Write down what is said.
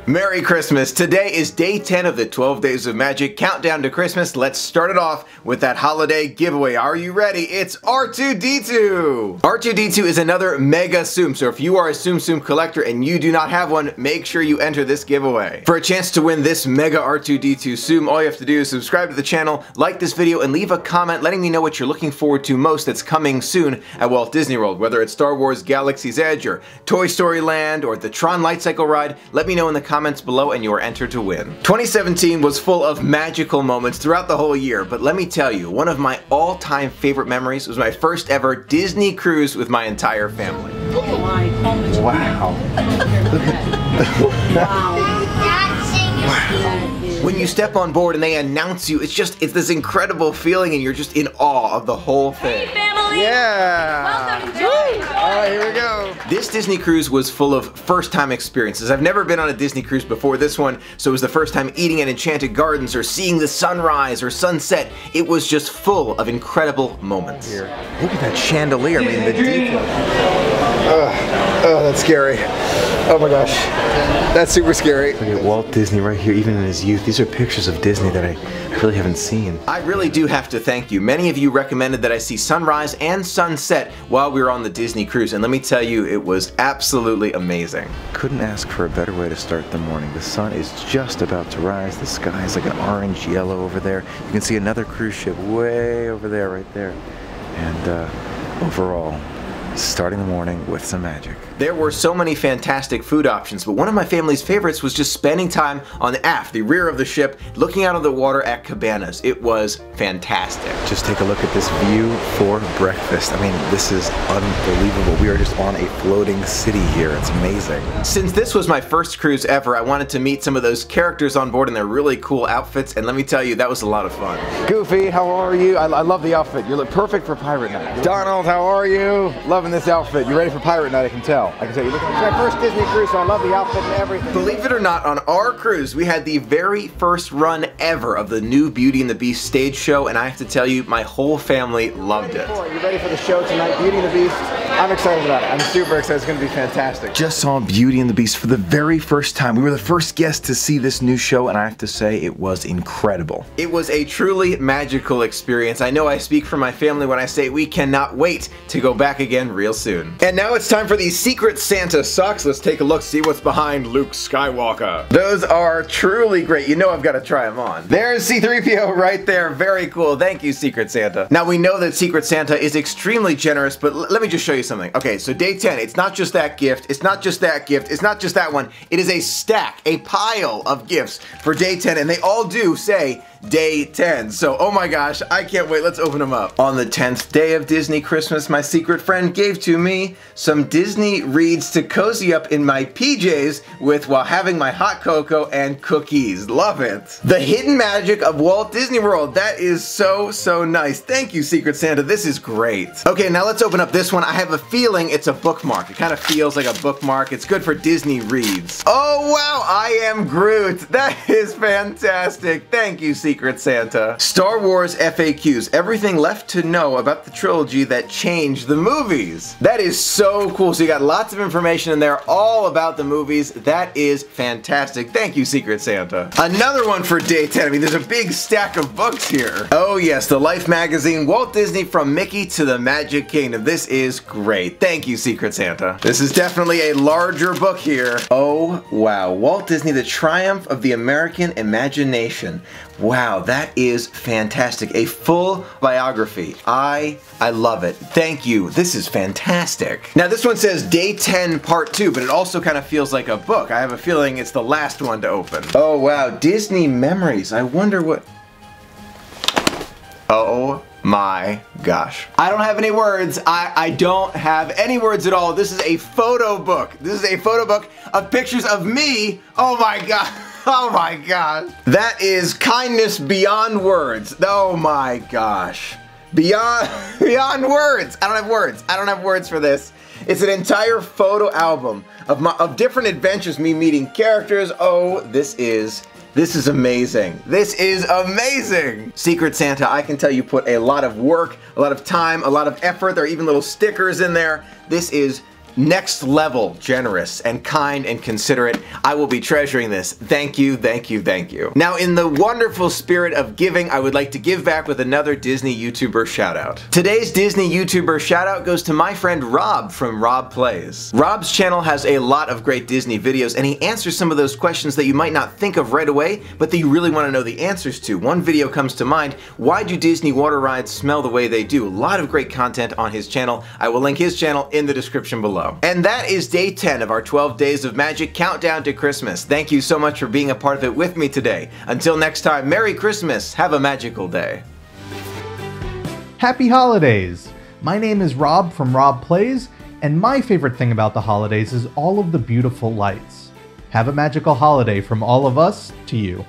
Merry Christmas! Today is day 10 of the 12 Days of Magic Countdown to Christmas. Let's start it off with that holiday giveaway. Are you ready? It's R2-D2! R2-D2 is another mega Tsum, so if you are a Tsum collector and you do not have one, make sure you enter this giveaway. For a chance to win this mega R2-D2 Tsum, all you have to do is subscribe to the channel, like this video, and leave a comment letting me know what you're looking forward to most that's coming soon at Walt Disney World. Whether it's Star Wars Galaxy's Edge, or Toy Story Land, or the Tron Light Cycle ride, let me know in the comments below and you are entered to win. 2017 was full of magical moments throughout the whole year, but let me tell you, one of my all-time favorite memories was my first ever Disney cruise with my entire family. Wow. When you step on board and they announce you, it's this incredible feeling and you're just in awe of the whole thing. Hey family! Yeah! Welcome, enjoy! Alright, here we go. This Disney cruise was full of first-time experiences. I've never been on a Disney cruise before this one, so it was the first time eating at Enchanted Gardens or seeing the sunrise or sunset. It was just full of incredible moments. Here. Look at that chandelier, I mean the detail. Oh, that's scary. Oh my gosh, that's super scary. Look at Walt Disney right here, even in his youth. These are pictures of Disney that I really haven't seen. I really do have to thank you. Many of you recommended that I see sunrise and sunset while we were on the Disney cruise, and let me tell you, it was absolutely amazing. Couldn't ask for a better way to start the morning. The sun is just about to rise. The sky is like an orange yellow over there. You can see another cruise ship way over there, right there. And overall, starting the morning with some magic. There were so many fantastic food options, but one of my family's favorites was just spending time on the aft, the rear of the ship, looking out on the water at cabanas. It was fantastic. Just take a look at this view for breakfast. I mean, this is unbelievable. We are just on a floating city here. It's amazing. Since this was my first cruise ever, I wanted to meet some of those characters on board in their really cool outfits, and let me tell you, that was a lot of fun. Goofy, how are you? I love the outfit. You look perfect for Pirate Night. Donald, how are you? Loving this outfit. You ready for Pirate Night, I can tell. I can tell you look like my first Disney cruise, so I love the outfit and everything. Believe it or not, on our cruise, we had the very first run ever of the new Beauty and the Beast stage show, and I have to tell you, my whole family loved it. You ready for the show tonight, Beauty and the Beast? I'm excited about it. I'm super excited. It's going to be fantastic. Just saw Beauty and the Beast for the very first time. We were the first guests to see this new show, and I have to say, it was incredible. It was a truly magical experience. I know I speak for my family when I say we cannot wait to go back again real soon. And now it's time for the Secret Santa socks. Let's take a look, see what's behind Luke Skywalker. Those are truly great. You know I've got to try them on. There's C-3PO right there. Very cool. Thank you, Secret Santa. Now we know that Secret Santa is extremely generous, but let me just show you something. Okay, so day 10, it's not just that gift, it's not just that gift, it's not just that one. It is a stack, a pile of gifts for day 10, and they all do say day 10. So, oh my gosh, I can't wait. Let's open them up. On the 10th day of Disney Christmas, my secret friend gave to me some Disney reads to cozy up in my PJs with while having my hot cocoa and cookies. Love it. The hidden magic of Walt Disney World. That is so, so nice. Thank you, Secret Santa. This is great. Okay, now let's open up this one. I have a feeling it's a bookmark. It kind of feels like a bookmark. It's good for Disney reads. Oh, wow, I am Groot. That is fantastic. Thank you, Secret Santa. Star Wars FAQs. Everything left to know about the trilogy that changed the movies. That is so cool. So you got lots of information in there all about the movies. That is fantastic. Thank you, Secret Santa. Another one for day 10. I mean, there's a big stack of books here. Oh yes, the Life magazine, Walt Disney from Mickey to the Magic Kingdom. This is great. Thank you, Secret Santa. This is definitely a larger book here. Oh wow, Walt Disney, the Triumph of the American Imagination. Wow, that is fantastic. A full biography. I love it. Thank you. This is fantastic. Now this one says day 10 part 2, but it also kind of feels like a book. I have a feeling it's the last one to open. Oh wow, Disney Memories. I wonder what... Oh my gosh. I don't have any words. I don't have any words at all. This is a photo book. This is a photo book of pictures of me. Oh my god. Oh my gosh. That is kindness beyond words. Oh my gosh. Beyond words. I don't have words. I don't have words for this. It's an entire photo album of different adventures, me meeting characters. Oh, this is amazing. This is amazing. Secret Santa, I can tell you put a lot of work, a lot of time, a lot of effort. There are even little stickers in there. This is next level generous and kind and considerate. I will be treasuring this. Thank you, thank you, thank you. Now, in the wonderful spirit of giving, I would like to give back with another Disney YouTuber shoutout. Today's Disney YouTuber shoutout goes to my friend Rob from Rob Plays. Rob's channel has a lot of great Disney videos, and he answers some of those questions that you might not think of right away, but that you really want to know the answers to. One video comes to mind: why do Disney water rides smell the way they do? A lot of great content on his channel. I will link his channel in the description below. And that is day 10 of our 12 Days of Magic countdown to Christmas. Thank you so much for being a part of it with me today. Until next time, Merry Christmas, have a magical day. Happy holidays! My name is Rob from Rob Plays, and my favorite thing about the holidays is all of the beautiful lights. Have a magical holiday from all of us to you.